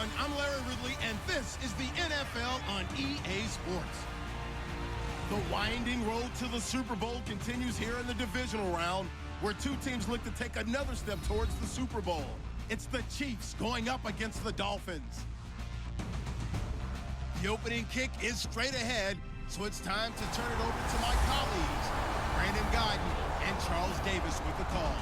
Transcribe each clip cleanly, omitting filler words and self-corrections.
everyone. I'm Larry Ridley, and this is the NFL on EA Sports. The winding road to the Super Bowl continues here in the divisional round, where two teams look to take another step towards the Super Bowl. It's the Chiefs going up against the Dolphins. The opening kick is straight ahead, so it's time to turn it over to my colleagues, Brandon Guyton and Charles Davis with the call.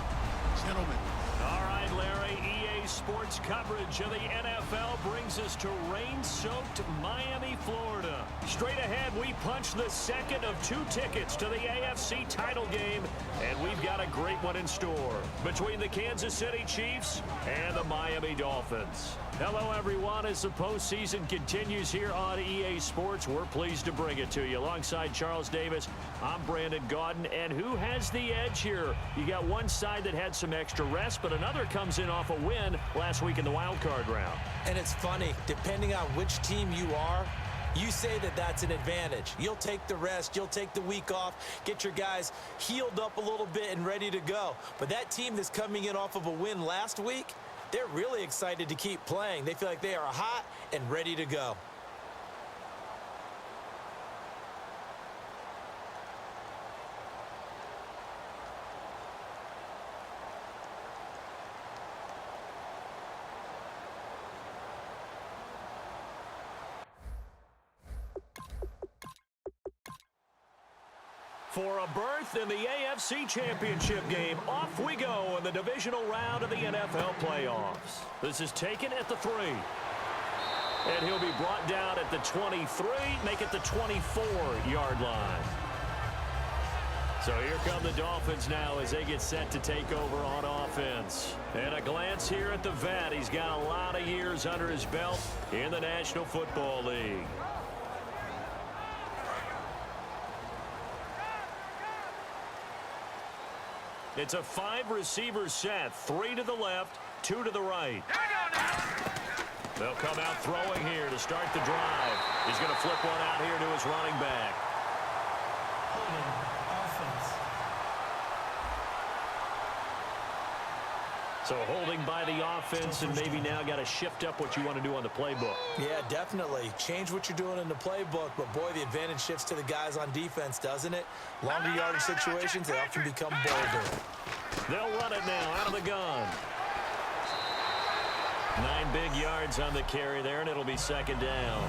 Gentlemen. All right, Larry, EA Sports coverage of the NFL brings us to rain-soaked Miami, Florida. Straight ahead, we punch the second of two tickets to the AFC title game, and we've got a great one in store between the Kansas City Chiefs and the Miami Dolphins. Hello, everyone. As the postseason continues here on EA Sports, we're pleased to bring it to you. Alongside Charles Davis, I'm Brandon Guyton. And who has the edge here? You got one side that had some extra rest, but another comes in off a win last week in the wild card round. And it's funny, depending on which team you are, you say that that's an advantage. You'll take the rest, you'll take the week off, get your guys healed up a little bit and ready to go. But that team that's coming in off of a win last week, they're really excited to keep playing. They feel like they are hot and ready to go. For a berth in the AFC Championship game, off we go in the divisional round of the NFL playoffs. This is taken at the 3. And he'll be brought down at the 23, make it the 24-yard line. So here come the Dolphins now as they get set to take over on offense. And a glance here at the vet. He's got a lot of years under his belt in the National Football League. It's a 5-receiver set, 3 to the left, 2 to the right. They'll come out throwing here to start the drive. He's going to flip one out here to his running back. So holding by the offense, and maybe now got to shift up what you want to do on the playbook. Yeah, definitely. Change what you're doing in the playbook, but boy, the advantage shifts to the guys on defense, doesn't it? Longer yardage situations, they often become bolder. They'll run it now out of the gun. 9 big yards on the carry there, and it'll be second down.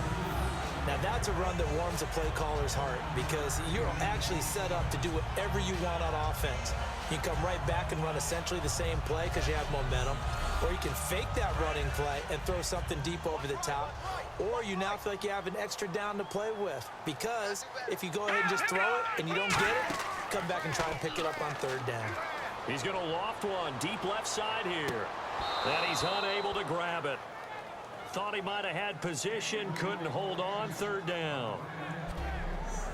Now, that's a run that warms a play caller's heart because you're actually set up to do whatever you want on offense. You can come right back and run essentially the same play because you have momentum, or you can fake that running play and throw something deep over the top, or you now feel like you have an extra down to play with because if you go ahead and just throw it and you don't get it, come back and try and pick it up on third down. He's going to loft one deep left side here, and he's unable to grab it. Thought he might have had position, couldn't hold on, third down.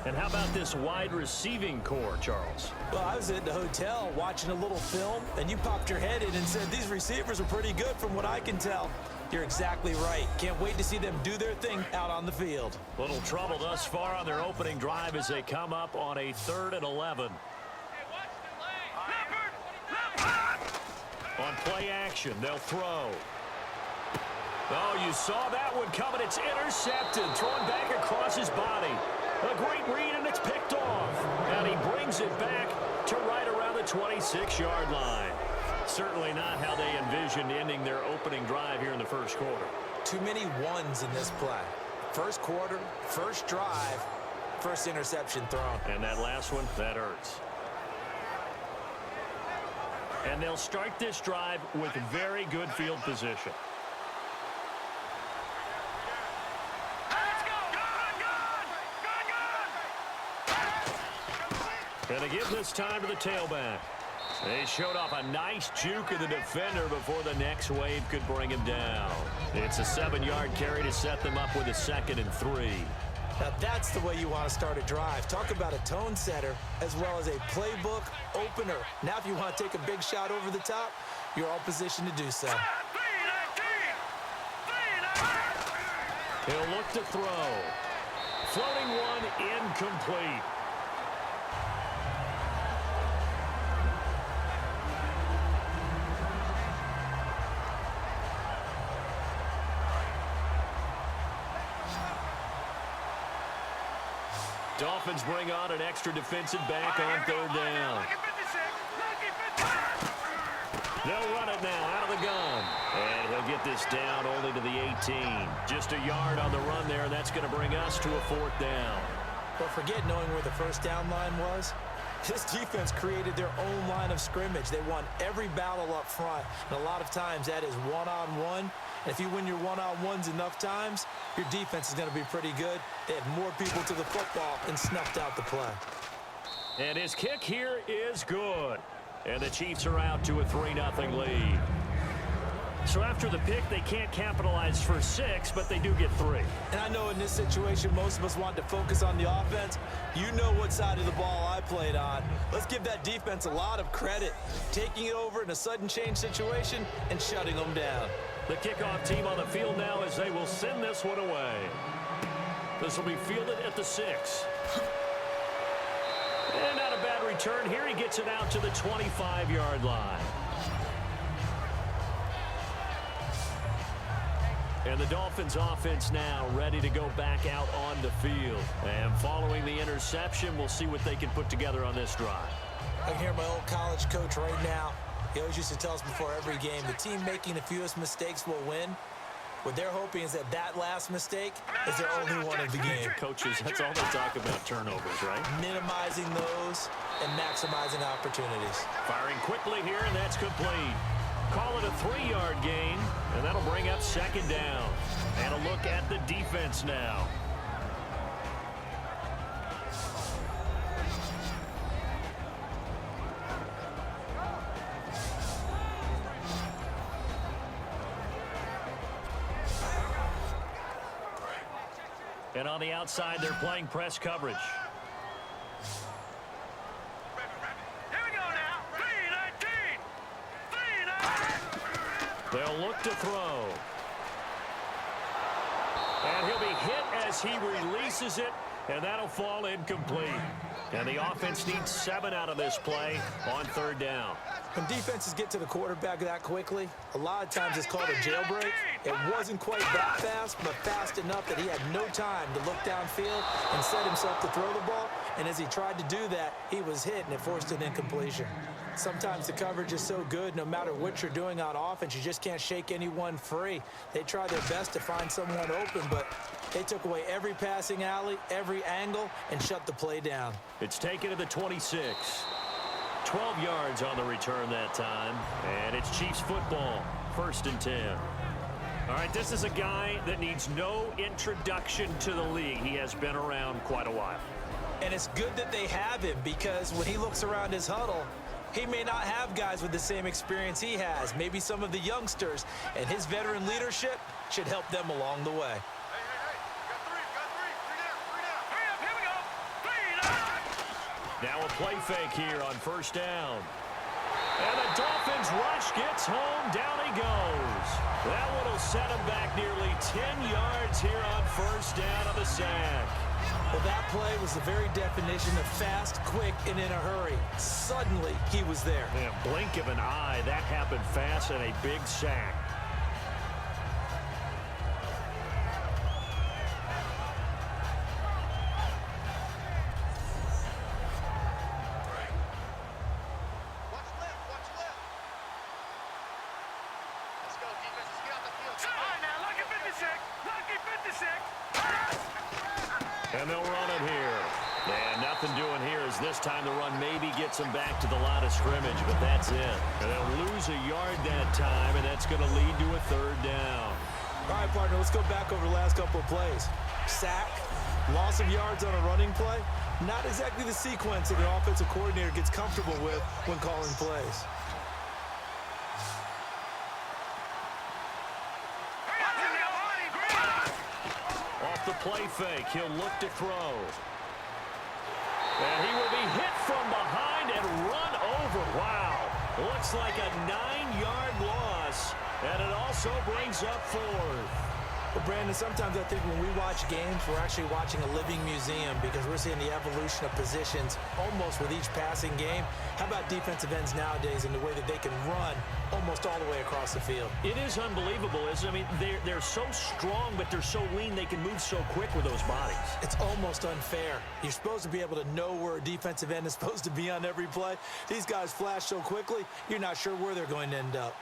And how about this wide receiving core, Charles? Well, I was at the hotel watching a little film, and you popped your head in and said, these receivers are pretty good from what I can tell. You're exactly right. Can't wait to see them do their thing out on the field. Little trouble thus far on their opening drive as they come up on a 3rd and 11. On play action, they'll throw. Oh, you saw that one coming. It's intercepted, thrown back across his body. A great read, and it's picked off. And he brings it back to right around the 26-yard line. Certainly not how they envisioned ending their opening drive here in the first quarter. Too many ones in this play. First quarter, first drive, first interception thrown. And that last one, that hurts. And they'll start this drive with very good field position. And they give this time to the tailback. They showed off a nice juke of the defender before the next wave could bring him down. It's a 7-yard carry to set them up with a 2nd and 3. Now that's the way you want to start a drive. Talk about a tone setter as well as a playbook opener. Now if you want to take a big shot over the top, you're all positioned to do so. He'll look to throw. Floating one incomplete. Dolphins bring on an extra defensive back on third down. They'll run it now out of the gun. And he'll get this down only to the 18. Just a yard on the run there, and that's going to bring us to a fourth down. But forget knowing where the first down line was. This defense created their own line of scrimmage. They won every battle up front, and a lot of times that is one-on-one. And if you win your one-on-ones enough times, your defense is going to be pretty good. They had more people to the football and snuffed out the play. And his kick here is good. And the Chiefs are out to a 3-0 lead. So after the pick, they can't capitalize for 6, but they do get 3. And I know in this situation, most of us want to focus on the offense. You know what side of the ball I played on. Let's give that defense a lot of credit, taking it over in a sudden change situation and shutting them down. The kickoff team on the field now as they will send this one away. This will be fielded at the 6. And not a bad return here. He gets it out to the 25-yard line. And the Dolphins offense now ready to go back out on the field. And following the interception, we'll see what they can put together on this drive. I can hear my old college coach right now. He always used to tell us before every game, the team making the fewest mistakes will win. What they're hoping is that that last mistake is their only one of the game. Coaches, that's all they talk about, turnovers, right? Minimizing those and maximizing opportunities. Firing quickly here, and that's complete. Call it a 3-yard gain, and that'll bring up second down. And a look at the defense now. And on the outside, they're playing press coverage. They'll look to throw. And he'll be hit as he releases it, and that'll fall incomplete. And the offense needs 7 out of this play on third down. When defenses get to the quarterback that quickly, a lot of times it's called a jailbreak. It wasn't quite that fast, but fast enough that he had no time to look downfield and set himself to throw the ball. And as he tried to do that, he was hit, and it forced an incompletion. Sometimes the coverage is so good, no matter what you're doing on offense, you just can't shake anyone free. They try their best to find someone open, but they took away every passing alley, every angle, and shut the play down. It's taken to the 26. 12 yards on the return that time, and it's Chiefs football, 1st and 10. All right, this is a guy that needs no introduction to the league. He has been around quite a while. And it's good that they have him, because when he looks around his huddle, he may not have guys with the same experience he has, maybe some of the youngsters, and his veteran leadership should help them along the way. Now a play fake here on 1st down. And the Dolphins rush gets home. Down he goes. That one will set him back nearly 10 yards here on 1st down of the sack. Well, that play was the very definition of fast, quick, and in a hurry. Suddenly, he was there. Man, blink of an eye, that happened fast and a big sack. And they'll run it here. And nothing doing here as this time the run maybe gets them back to the line of scrimmage, but that's it. And they'll lose a yard that time, and that's going to lead to a 3rd down. All right, partner, let's go back over the last couple of plays. Sack, loss of yards on a running play. Not exactly the sequence that an offensive coordinator gets comfortable with when calling plays. The play fake. He'll look to throw. And he will be hit from behind and run over. Wow. Looks like a 9-yard loss. And it also brings up 4th. Well, Brandon, sometimes I think when we watch games, we're actually watching a living museum because we're seeing the evolution of positions almost with each passing game. How about defensive ends nowadays and the way that they can run almost all the way across the field? It is unbelievable, isn't it? I mean, they're so strong, but they're so lean they can move so quick with those bodies. It's almost unfair. You're supposed to be able to know where a defensive end is supposed to be on every play. These guys flash so quickly, you're not sure where they're going to end up.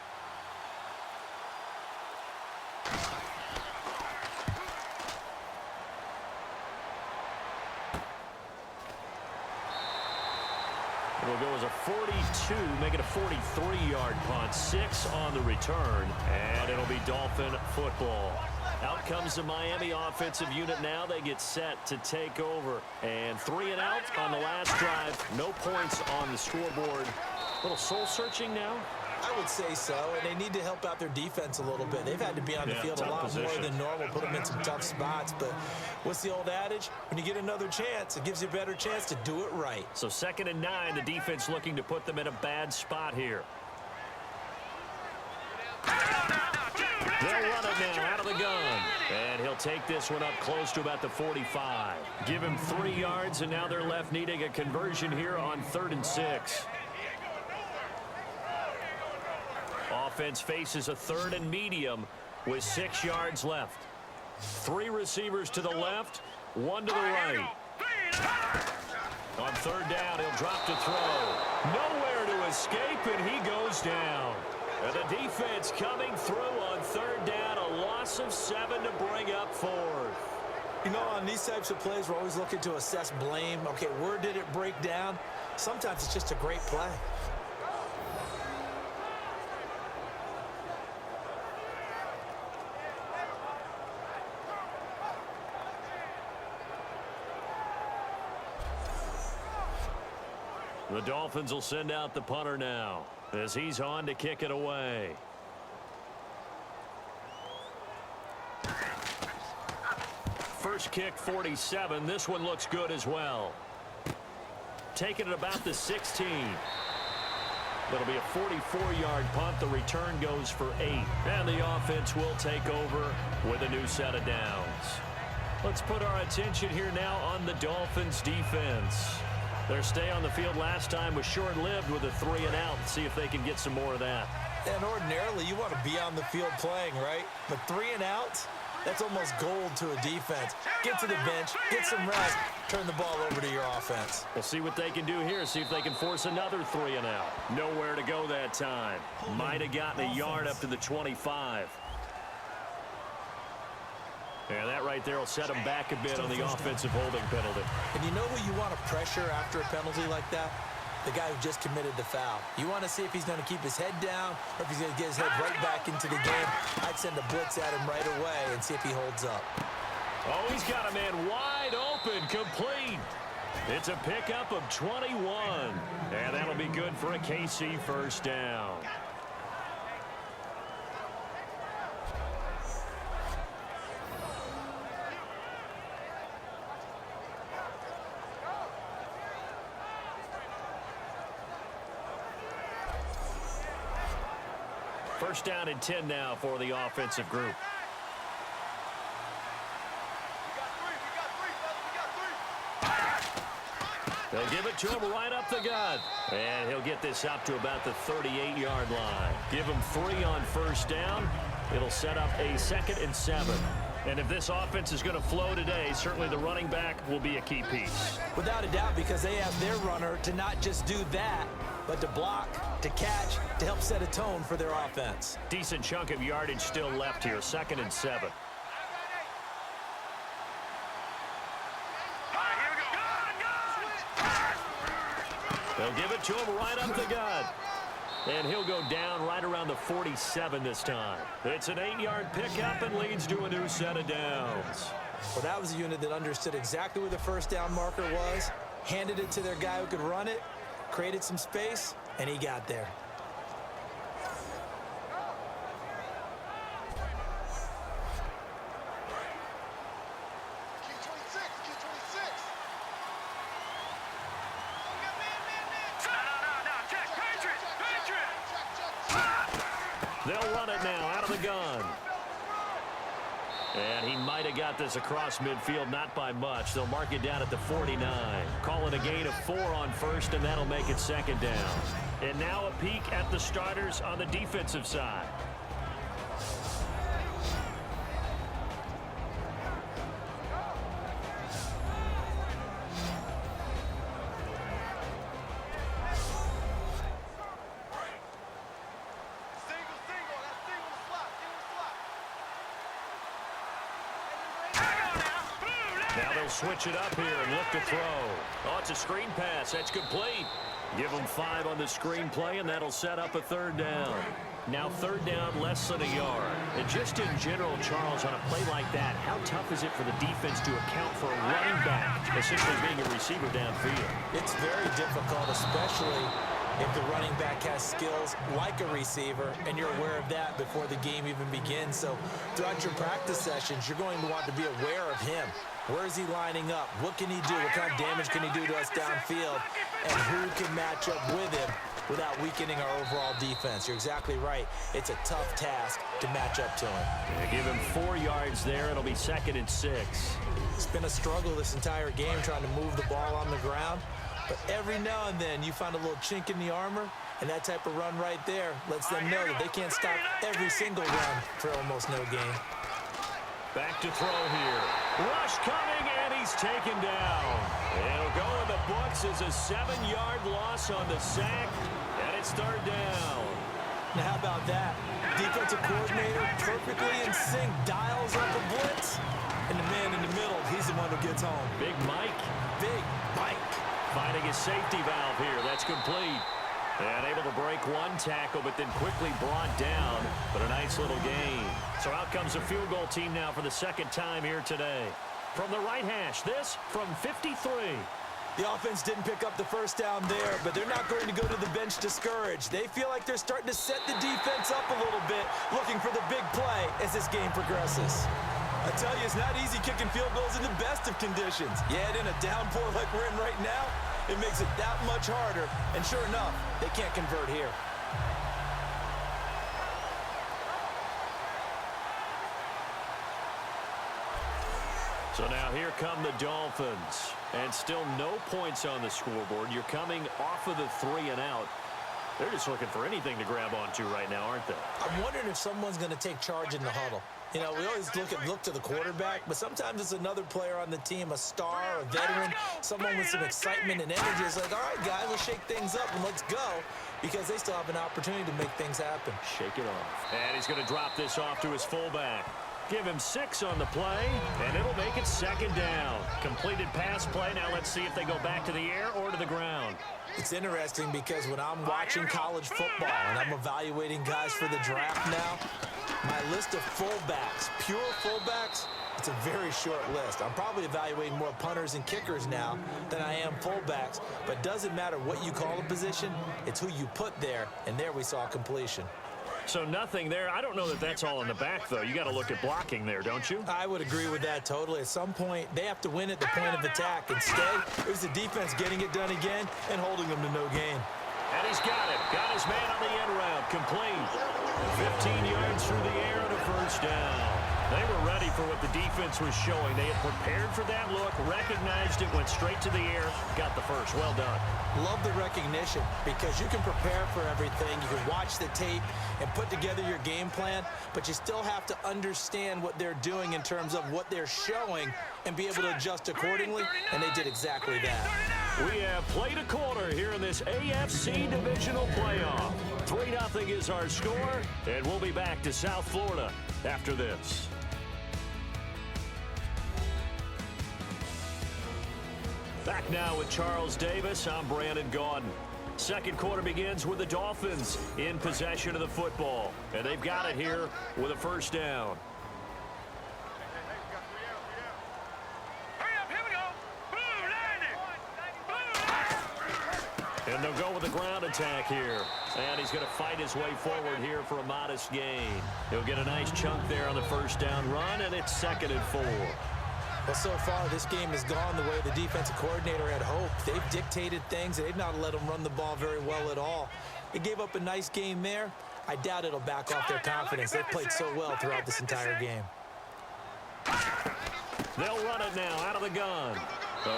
It'll go as a 42, make it a 43-yard punt, 6 on the return, and it'll be Dolphin football. Out comes the Miami offensive unit now. They get set to take over. And 3 and out on the last drive. No points on the scoreboard. A little soul-searching now. I would say so, and they need to help out their defense a little bit. They've had to be on the field a lot more than normal, put them in some tough spots. But what's the old adage? When you get another chance, it gives you a better chance to do it right. So 2nd and 9, the defense looking to put them in a bad spot here. They'll run it now out of the gun. And he'll take this one up close to about the 45. Give him 3 yards, and now they're left needing a conversion here on 3rd and 6. Offense faces a 3rd and medium with 6 yards left. 3 receivers to the left, 1 to the right. On 3rd down, he'll drop to throw. Nowhere to escape, and he goes down. And the defense coming through on 3rd down, a loss of 7 to bring up 4th. You know, on these types of plays, we're always looking to assess blame. Okay, where did it break down? Sometimes it's just a great play. The Dolphins will send out the punter now as he's on to kick it away. First kick, 47. This one looks good as well. Taking it about the 16. That'll be a 44-yard punt. The return goes for 8. And the offense will take over with a new set of downs. Let's put our attention here now on the Dolphins defense. Their stay on the field last time was short-lived with a 3 and out. See if they can get some more of that. And ordinarily, you want to be on the field playing, right? But 3 and outs, that's almost gold to a defense. Get to the bench, get some rest, turn the ball over to your offense. We'll see what they can do here. See if they can force another 3 and out. Nowhere to go that time. Might have gotten a yard up to the 25. Yeah, that right there will set them back a bit on the offensive holding penalty. And you know who you want to pressure after a penalty like that? The guy who just committed the foul. You want to see if he's going to keep his head down or if he's going to get his head right back into the game. I'd send a blitz at him right away and see if he holds up. Oh, he's got a man wide open, complete. It's a pickup of 21. And that'll be good for a KC first down. First down and 10 now for the offensive group. They'll give it to him right up the gut. And he'll get this up to about the 38-yard line. Give him 3 on first down. It'll set up a 2nd and 7. And if this offense is going to flow today, certainly the running back will be a key piece. Without a doubt, because they have their runner to not just do that, but to block, to catch, to help set a tone for their offense. Decent chunk of yardage still left here, 2nd and 7. They'll give it to him right up the gut. And he'll go down right around the 47 this time. It's an 8-yard pickup and leads to a new set of downs. Well, that was a unit that understood exactly where the first down marker was, handed it to their guy who could run it, created some space, and he got there. They'll run it now out of the gun. And he might have got this across midfield, not by much. They'll mark it down at the 49. Call it a gain of 4 on first, and that'll make it second down. And now a peek at the starters on the defensive side. Now they'll switch it up here and look to throw. Oh, it's a screen pass. That's complete. Give them 5 on the screen play, and that'll set up a third down. Now third down, less than a yard. And just in general, Charles, on a play like that, how tough is it for the defense to account for a running back essentially being a receiver downfield? It's very difficult, especially if the running back has skills like a receiver, and you're aware of that before the game even begins. So throughout your practice sessions, you're going to want to be aware of him. Where is he lining up? What can he do? What kind of damage can he do to us downfield? And who can match up with him without weakening our overall defense? You're exactly right. It's a tough task to match up to him. Yeah, give him 4 yards there. It'll be 2nd and 6. It's been a struggle this entire game trying to move the ball on the ground. But every now and then you find a little chink in the armor, and that type of run right there lets them know that they can't stop every single run for almost no gain. Back to throw here. Rush coming, and he's taken down. It'll go in the books as a 7-yard loss on the sack, and it's third down. Now, how about that? Defensive coordinator perfectly in sync, dials up a blitz, and the man in the middle, he's the one who gets home. Big Mike. Big Mike. Finding his safety valve here. That's complete. And able to break one tackle, but then quickly brought down. But a nice little gain. So out comes a field goal team now for the second time here today. From the right hash, this from 53. The offense didn't pick up the first down there, but they're not going to go to the bench discouraged. They feel like they're starting to set the defense up a little bit, looking for the big play as this game progresses. I tell you, it's not easy kicking field goals in the best of conditions. Yet in a downpour like we're in right now, it makes it that much harder. And sure enough, they can't convert here. So now here come the Dolphins. And still no points on the scoreboard. You're coming off of the 3 and out. They're just looking for anything to grab onto right now, aren't they? I'm wondering if someone's going to take charge in the huddle. You know, we always look to the quarterback, but sometimes it's another player on the team, a star, a veteran, someone with some excitement and energy. It's like, all right, guys, let's shake things up and let's go, because they still have an opportunity to make things happen. Shake it off. And he's going to drop this off to his fullback. Give him 6 on the play, and it'll make it second down. Completed pass play. Now let's see if they go back to the air or to the ground. It's interesting because when I'm watching college football and I'm evaluating guys for the draft now, my list of fullbacks, pure fullbacks, it's a very short list. I'm probably evaluating more punters and kickers now than I am fullbacks, but it doesn't matter what you call a position, it's who you put there, and there we saw completion. So nothing there. I don't know that that's all in the back, though. You got to look at blocking there, don't you? I would agree with that totally. At some point, they have to win at the point of attack. Instead, it was the defense getting it done again and holding them to no gain. And he's got it. Got his man on the end route. Complete. 15 yards through the air and a first down. They were ready for what the defense was showing. They had prepared for that look, recognized it, went straight to the air, got the first. Well done. Love the recognition, because you can prepare for everything. You can watch the tape and put together your game plan, but you still have to understand what they're doing in terms of what they're showing and be able to adjust accordingly, and they did exactly that. We have played a quarter here in this AFC Divisional playoff. 3-0 is our score, and we'll be back to South Florida after this. Back now with Charles Davis. I'm Brandon Gaudin. Second quarter begins with the Dolphins in possession of the football. And they've got it here with a first down. And they'll go with the ground attack here. And he's going to fight his way forward here for a modest gain. He'll get a nice chunk there on the first down run, and it's 2nd and 4. Well, so far, this game has gone the way the defensive coordinator had hoped. They've dictated things. They've not let them run the ball very well at all. They gave up a nice game there. I doubt it'll back off their confidence. They've played so well throughout this entire game. They'll run it now out of the gun.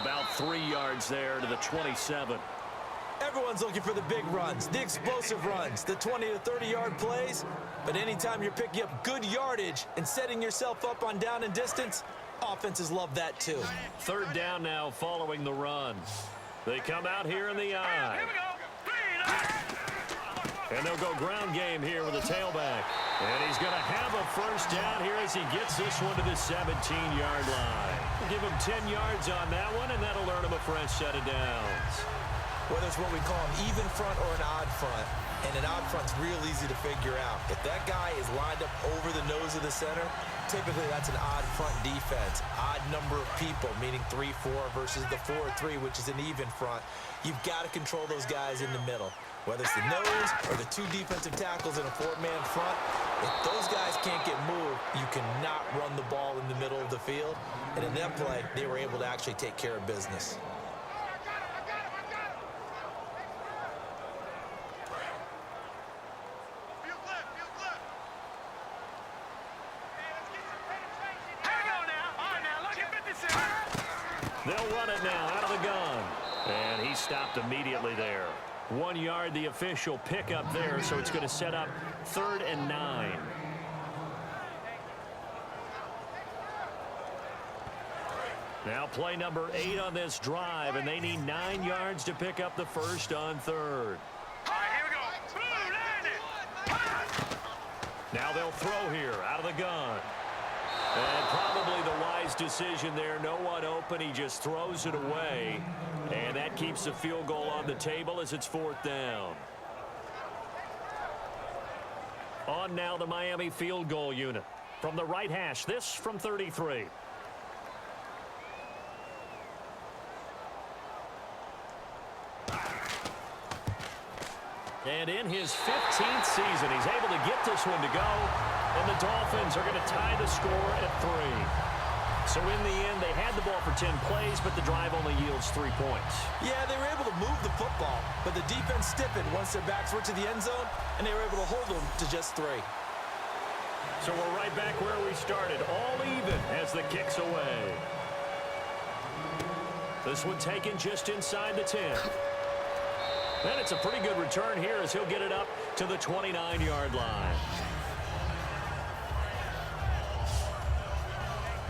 About 3 yards there to the 27. Everyone's looking for the big runs, the explosive runs, the 20 to 30-yard plays. But anytime you're picking up good yardage and setting yourself up on down and distance, offenses love that too. 3rd down now following the run. They come out here in the eye. And they'll go ground game here with a tailback. And he's going to have a 1st down here as he gets this one to the 17-yard line. We'll give him 10 yards on that one, and that'll earn him a fresh set of downs. Whether it's what we call an even front or an odd front, and an odd front's real easy to figure out. If that guy is lined up over the nose of the center, typically that's an odd front defense. Odd number of people, meaning 3-4 versus the 4-3, which is an even front. You've got to control those guys in the middle. Whether it's the nose or the 2 defensive tackles in a 4-man front, if those guys can't get moved, you cannot run the ball in the middle of the field. And in that play, they were able to actually take care of business. They'll run it now out of the gun. And he stopped immediately there. 1 yard, the official pickup there, so it's going to set up 3rd and 9. Now play number 8 on this drive, and they need 9 yards to pick up the 1st on 3rd. Now they'll throw here out of the gun. And probably the wise decision there. No one open. He just throws it away. And that keeps the field goal on the table as it's 4th down. On now the Miami field goal unit. From the right hash, this from 33. And in his 15th season, he's able to get this one to go. And the Dolphins are going to tie the score at 3. So in the end, they had the ball for 10 plays, but the drive only yields 3 points. Yeah, they were able to move the football, but the defense stiffened once their backs were to the end zone, and they were able to hold them to just 3. So we're right back where we started, all even as the kick's away. This one taken just inside the 10. And it's a pretty good return here as he'll get it up to the 29-yard line.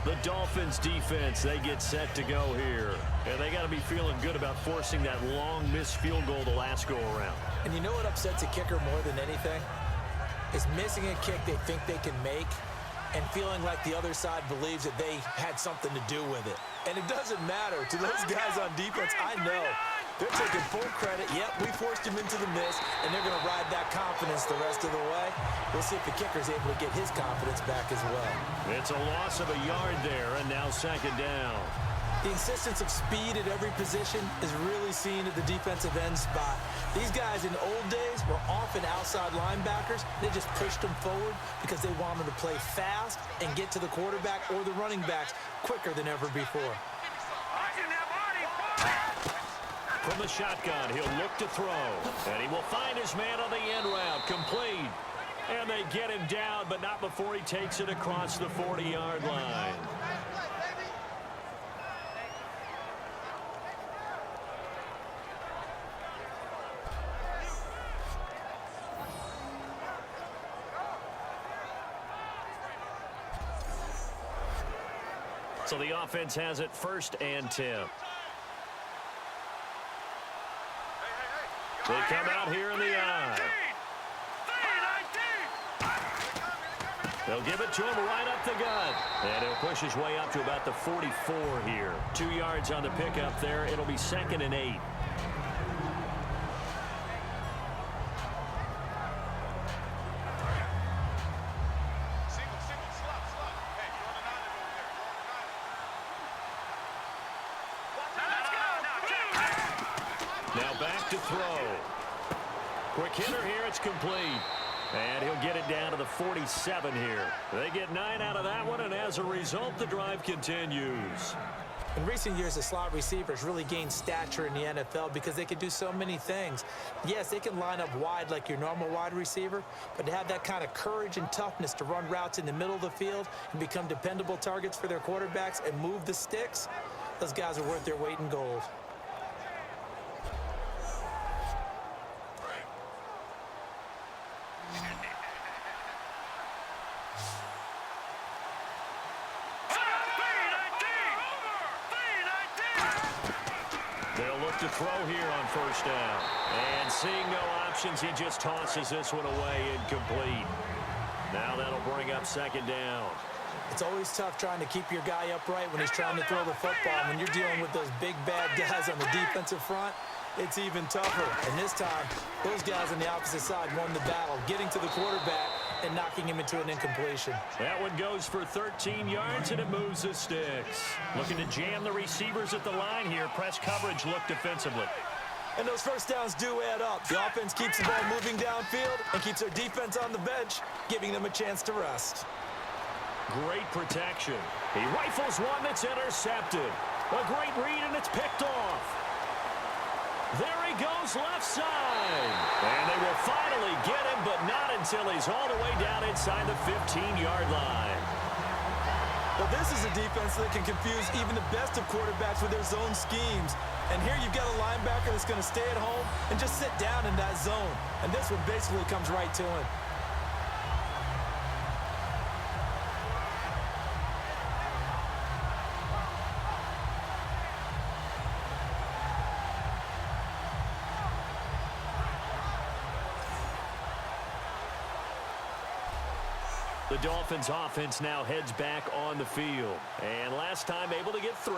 The Dolphins defense, they get set to go here. And they got to be feeling good about forcing that long missed field goal the last go-around. And you know what upsets a kicker more than anything? Is missing a kick they think they can make and feeling like the other side believes that they had something to do with it. And it doesn't matter. To those guys on defense, I know. They're taking full credit. Yep, we forced him into the miss, and they're going to ride that confidence the rest of the way. We'll see if the kicker's able to get his confidence back as well. It's a loss of a yard there, and now 2nd down. The insistence of speed at every position is really seen at the defensive end spot. These guys in the old days were often outside linebackers. They just pushed them forward because they wanted to play fast and get to the quarterback or the running backs quicker than ever before. From the shotgun, he'll look to throw. And he will find his man on the end route. Complete. And they get him down, but not before he takes it across the 40-yard line. So the offense has it 1st and 10. They come out here in the eye. They'll give it to him right up the gut. And he'll push his way up to about the 44 here. 2 yards on the pickup there. It'll be 2nd and 8. Now back to throw. Quick hitter here, it's complete. And he'll get it down to the 47 here. They get 9 out of that one, and as a result, the drive continues. In recent years, the slot receivers really gained stature in the NFL because they can do so many things. Yes, they can line up wide like your normal wide receiver, but to have that kind of courage and toughness to run routes in the middle of the field and become dependable targets for their quarterbacks and move the sticks, those guys are worth their weight in gold. They'll look to throw here on first down. And seeing no options, he just tosses this one away incomplete. Now that'll bring up second down. It's always tough trying to keep your guy upright when he's trying to throw the football. When you're dealing with those big, bad guys on the defensive front, it's even tougher. And this time, those guys on the opposite side won the battle, getting to the quarterback and knocking him into an incompletion. That one goes for 13 yards, and it moves the sticks. Looking to jam the receivers at the line here. Press coverage look defensively. And those first downs do add up. The offense keeps the ball moving downfield and keeps their defense on the bench, giving them a chance to rest. Great protection. He rifles one that's intercepted. A great read, and it's picked off. There he goes left side. And they will finally get him, but not until he's all the way down inside the 15-yard line. Well, this is a defense that can confuse even the best of quarterbacks with their zone schemes. And here you've got a linebacker that's going to stay at home and just sit down in that zone. And this one basically comes right to him. The Dolphins offense now heads back on the field. And last time able to get 3.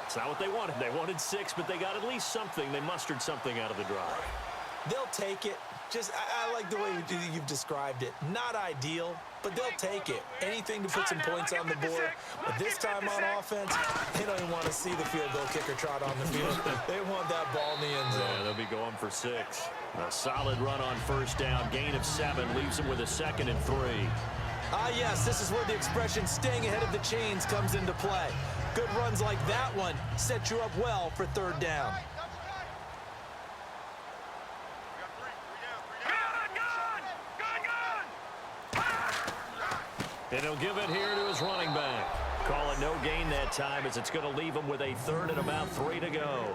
It's not what they wanted. They wanted 6, but they got at least something. They mustered something out of the drive. They'll take it. I like the way you've described it. Not ideal, but they'll take it. Anything to put some points on the board. But this time on offense, they don't even want to see the field goal kicker trot on the field. They want that ball in the end zone. Yeah, they'll be going for 6. A solid run on first down. Gain of 7 leaves them with a 2nd and 3. Ah, yes, this is where the expression staying ahead of the chains comes into play. Good runs like that one set you up well for third down. And he'll give it here to his running back. Call it no gain that time, as it's going to leave him with a 3rd and about 3 to go.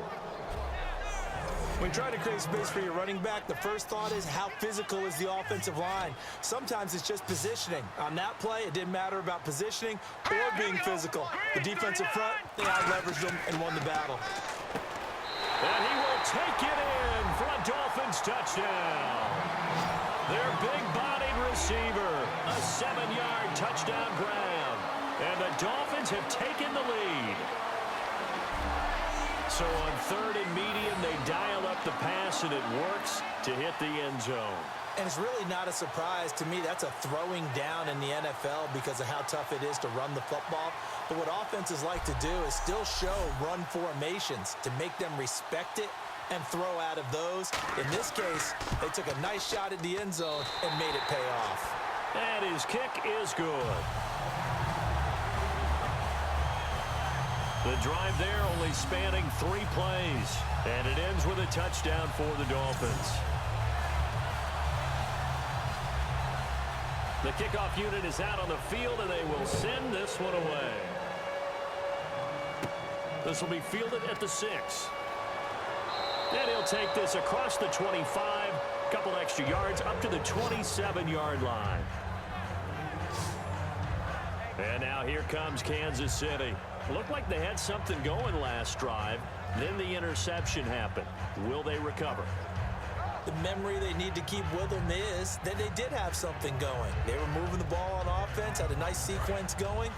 When trying to create space for your running back, the first thought is how physical is the offensive line. Sometimes it's just positioning. On that play, it didn't matter about positioning or being physical. The defensive front, they out-leveraged them and won the battle. And he will take it in for a Dolphins touchdown. Their big-bodied receiver, a 7-yard touchdown grab. And the Dolphins have taken the lead. So on 3rd and medium, they dial up the pass, and it works to hit the end zone. And it's really not a surprise to me. That's a throwing down in the NFL because of how tough it is to run the football. But what offenses like to do is still show run formations to make them respect it and throw out of those. In this case, they took a nice shot at the end zone and made it pay off. And his kick is good. The drive there only spanning 3 plays. And it ends with a touchdown for the Dolphins. The kickoff unit is out on the field, and they will send this one away. This will be fielded at the 6. And he'll take this across the 25, a couple extra yards up to the 27-yard line. And now here comes Kansas City. Looked like they had something going last drive. Then the interception happened. Will they recover? The memory they need to keep with them is that they did have something going. They were moving the ball on offense, had a nice sequence going.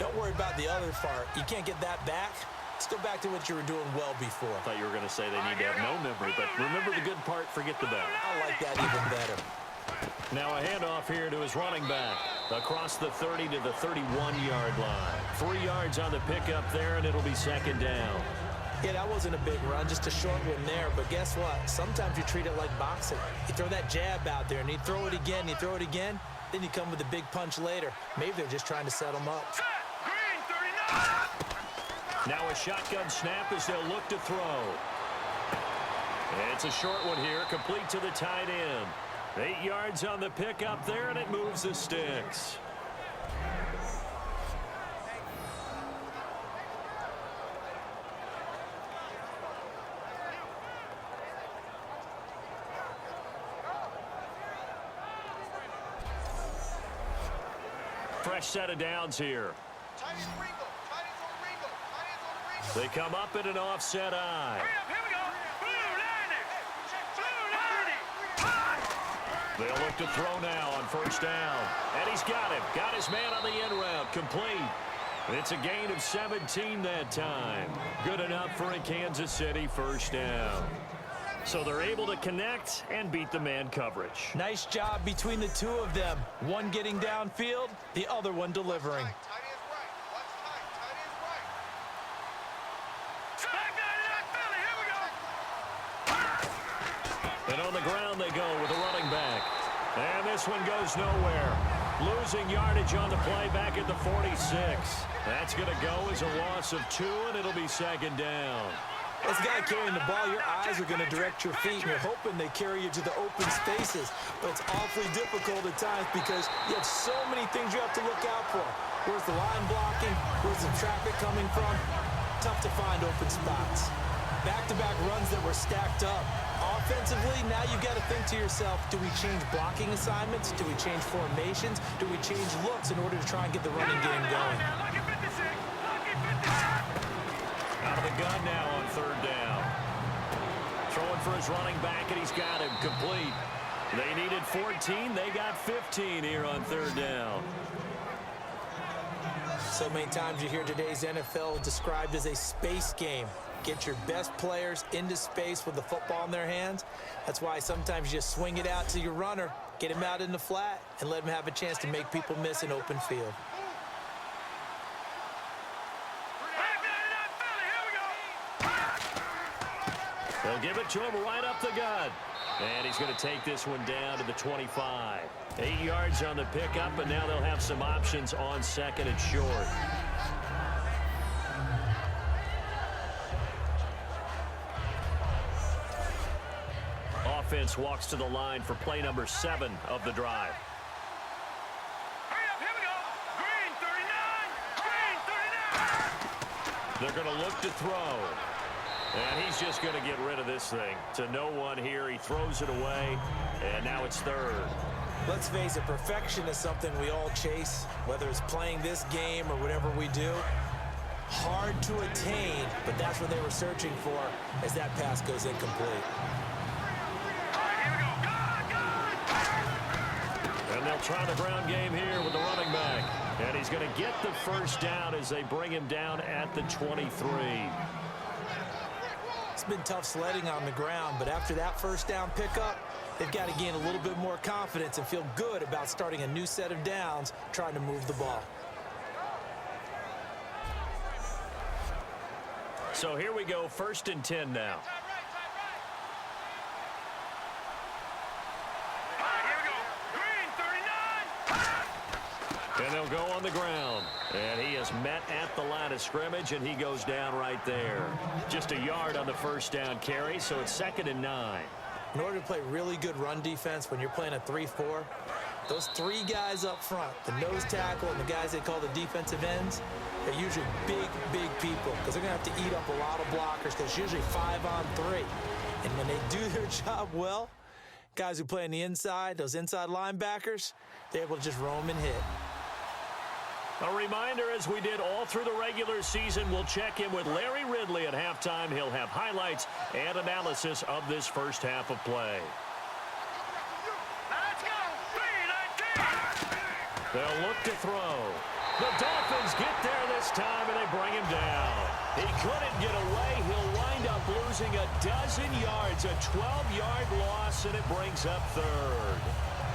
Don't worry about the other part. You can't get that back. Let's go back to what you were doing well before. I thought you were going to say they need to have no memory, but remember the good part, forget the bad. I like that even better. Now a handoff here to his running back. Across the 30 to the 31-yard line. 3 yards on the pickup there, and it'll be second down. Yeah, that wasn't a big run, just a short one there. But guess what? Sometimes you treat it like boxing. You throw that jab out there, and you throw it again, you throw it again, then you come with a big punch later. Maybe they're just trying to set them up. Now a shotgun snap as they'll look to throw. It's a short one here, complete to the tight end. 8 yards on the pickup there, and it moves the sticks. Fresh set of downs here. They come up in an offset eye. They'll look to throw now on first down. And he's got him. Got his man on the end route. Complete. It's a gain of 17 that time. Good enough for a Kansas City first down. So they're able to connect and beat the man coverage. Nice job between the two of them. One getting downfield, the other one delivering. And on the ground they go with a running back. And this one goes nowhere. Losing yardage on the play back at the 46. That's going to go as a loss of 2, and it'll be second down. This guy carrying the ball, your eyes are going to direct your feet, and you're hoping they carry you to the open spaces. But it's awfully difficult at times because you have so many things you have to look out for. Where's the line blocking? Where's the traffic coming from? Tough to find open spots. Back-to-back runs that were stacked up. Offensively, now you've got to think to yourself, do we change blocking assignments? Do we change formations? Do we change looks in order to try and get the running game going? Out of the gun now on third down. Throwing for his running back, and he's got him complete. They needed 14. They got 15 here on third down. So many times you hear today's NFL described as a space game. Get your best players into space with the football in their hands. That's why sometimes you just swing it out to your runner, get him out in the flat, and let him have a chance to make people miss an open field. They'll give it to him right up the gut. And he's going to take this one down to the 25. 8 yards on the pickup, and now they'll have some options on second and short. Offense walks to the line for play number 7 of the drive. They're going to look to throw. And he's just going to get rid of this thing. To no one here. He throws it away. And now it's third. Let's face it, perfection is something we all chase, whether it's playing this game or whatever we do. Hard to attain, but that's what they were searching for as that pass goes incomplete. And they'll try the ground game here with the running back. And he's going to get the first down as they bring him down at the 23. It's been tough sledding on the ground, but after that first down pickup, they've got to gain a little bit more confidence and feel good about starting a new set of downs, trying to move the ball. So here we go, 1st and 10 now. And they'll go on the ground. And he is met at the line of scrimmage, and he goes down right there. Just a yard on the first down carry, so it's 2nd and 9. In order to play really good run defense when you're playing a 3-4, those 3 guys up front, the nose tackle and the guys they call the defensive ends, they're usually big, big people because they're going to have to eat up a lot of blockers because it's usually 5-on-3. And when they do their job well, guys who play on the inside, those inside linebackers, they're able to just roam and hit. A reminder, as we did all through the regular season, we'll check in with Larry Ridley at halftime. He'll have highlights and analysis of this first half of play. Let's go! They'll look to throw. The Dolphins get there this time, and they bring him down. He couldn't get away. He'll wind up losing a dozen yards, a 12-yard loss, and it brings up third.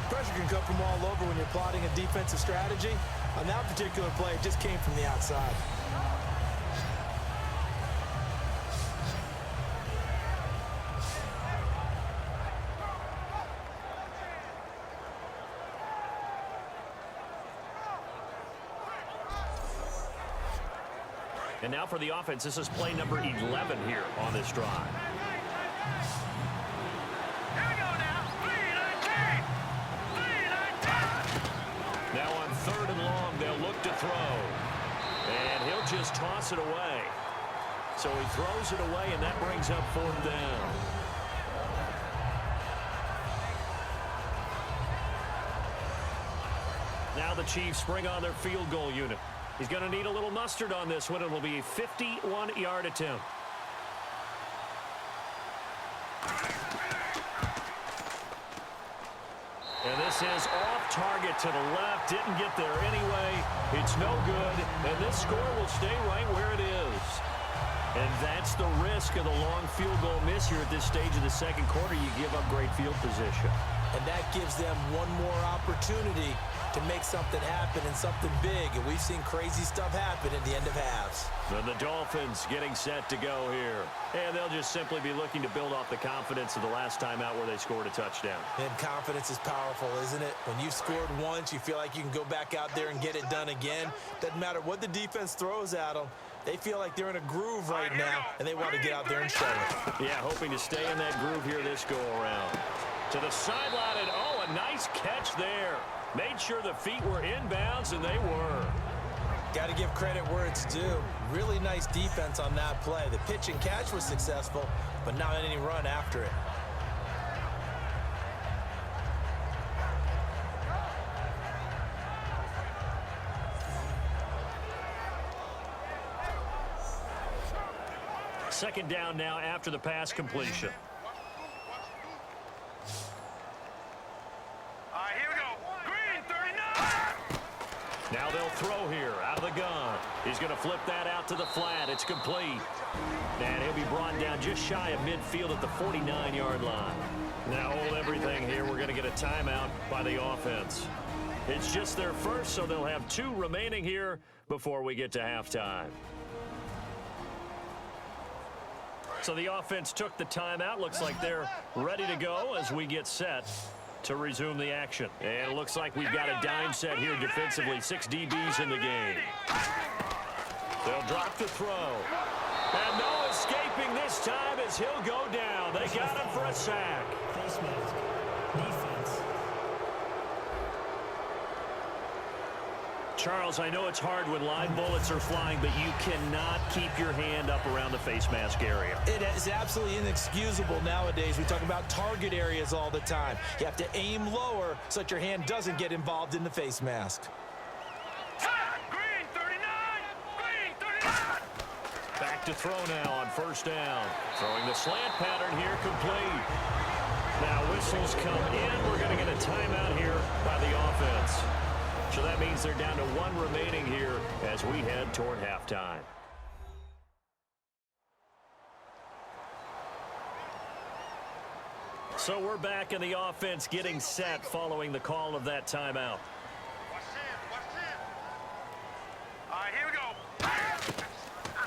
Pressure can come from all over when you're plotting a defensive strategy. On that particular play, it just came from the outside. And now for the offense, this is play number 11 here on this drive. Now on 3rd and long, they'll look to throw. And he'll just toss it away. So he throws it away, and that brings up 4th down. Now the Chiefs bring on their field goal unit. He's going to need a little mustard on this one. It will be a 51-yard attempt. And this is off target to the left. Didn't get there anyway. It's no good. And this score will stay right where it is. And that's the risk of the long field goal miss here at this stage of the second quarter. You give up great field position. And that gives them one more opportunity to make something happen and something big. And we've seen crazy stuff happen at the end of halves. And the Dolphins getting set to go here. And they'll just simply be looking to build off the confidence of the last time out where they scored a touchdown. And confidence is powerful, isn't it? When you've scored once, you feel like you can go back out there and get it done again. Doesn't matter what the defense throws at them. They feel like they're in a groove right now, and they want to get out there and show it. Yeah, hoping to stay in that groove here this go-around. To the sideline, and oh, a nice catch there. Made sure the feet were inbounds, and they were. Got to give credit where it's due. Really nice defense on that play. The pitch and catch was successful, but not any run after it. Second down now after the pass completion. Here we go. Green, 39. Now they'll throw here out of the gun. He's going to flip that out to the flat. It's complete. And he'll be brought down just shy of midfield at the 49-yard line. Now hold everything here. We're going to get a timeout by the offense. It's just their first, so they'll have 2 remaining here before we get to halftime. So the offense took the timeout. Looks like they're ready to go as we get set to resume the action. And it looks like we've got a dime set here defensively. 6 DBs in the game. They'll drop the throw. And no escaping this time as he'll go down. They got him for a sack. Face mask. Defense. Charles, I know it's hard when line bullets are flying, but you cannot keep your hand up around the face mask area. It is absolutely inexcusable nowadays. We talk about target areas all the time. You have to aim lower so that your hand doesn't get involved in the face mask. Green, 39. Green, 39. Back to throw now on first down. Throwing the slant pattern here complete. Now whistles come in. We're going to get a timeout here by the offense. So that means they're down to 1 remaining here as we head toward halftime. So we're back in the offense getting set following the call of that timeout. Here we go.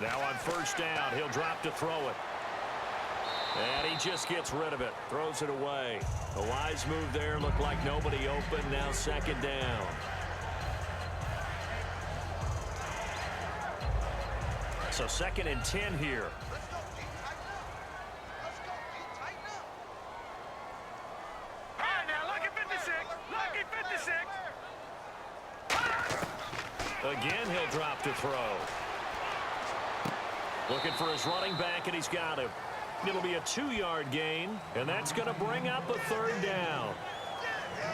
Now on first down, he'll drop to throw it. And he just gets rid of it, throws it away. A wise move there, looked like nobody open, now second down. So 2nd and 10 here. All right, now, lucky 56. Lucky 56. Again, he'll drop to throw. Looking for his running back, and he's got him. It'll be a 2-yard gain, and that's going to bring up a 3rd down.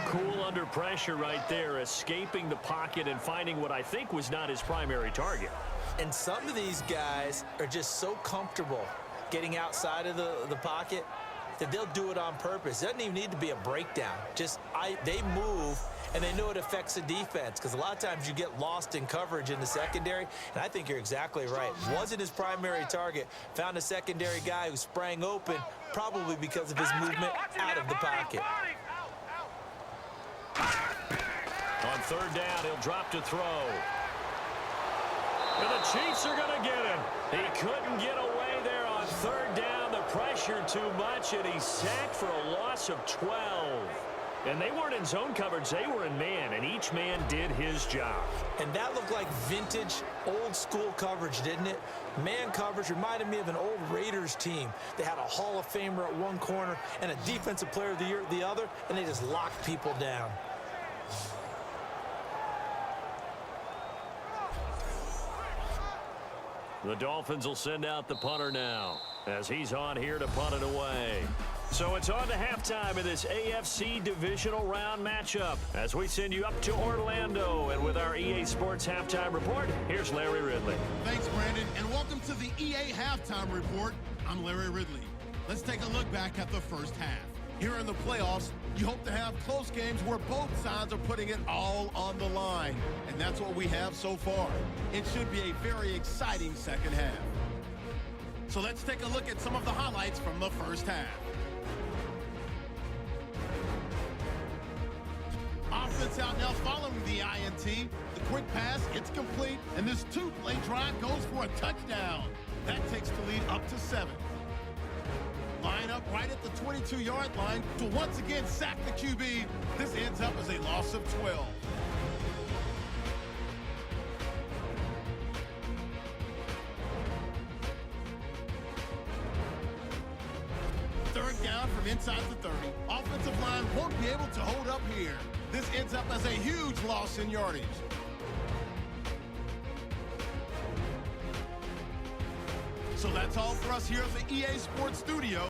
Cool under pressure right there, escaping the pocket and finding what I think was not his primary target. And some of these guys are just so comfortable getting outside of the pocket that they'll do it on purpose. It doesn't even need to be a breakdown. They move, and they know it affects the defense because a lot of times you get lost in coverage in the secondary, and I think you're exactly right. Wasn't his primary target. Found a secondary guy who sprang open probably because of his movement out of the pocket. On 3rd down, he'll drop to throw. And the Chiefs are going to get him. He couldn't get away there on 3rd down. The pressure too much, and he's sacked for a loss of 12. And they weren't in zone coverage. They were in man, and each man did his job. And that looked like vintage, old-school coverage, didn't it? Man coverage reminded me of an old Raiders team. They had a Hall of Famer at one corner and a Defensive Player of the Year at the other, and they just locked people down. The Dolphins will send out the punter now as he's on here to punt it away. So it's on to halftime in this AFC Divisional Round matchup as we send you up to Orlando. And with our EA Sports Halftime Report, here's Larry Ridley. Thanks, Brandon, and welcome to the EA Halftime Report. I'm Larry Ridley. Let's take a look back at the first half. Here in the playoffs, you hope to have close games where both sides are putting it all on the line. And that's what we have so far. It should be a very exciting second half. So let's take a look at some of the highlights from the first half. Offense out now following the INT. The quick pass, it's complete, and this two-play drive goes for a touchdown. That takes the lead up to 7. Line up right at the 22-yard line to once again sack the QB. This ends up as a loss of 12. Third down from inside the 30. Offensive line won't be able to hold up here. This ends up as a huge loss in yardage. So that's all for us here at the EA Sports Studio.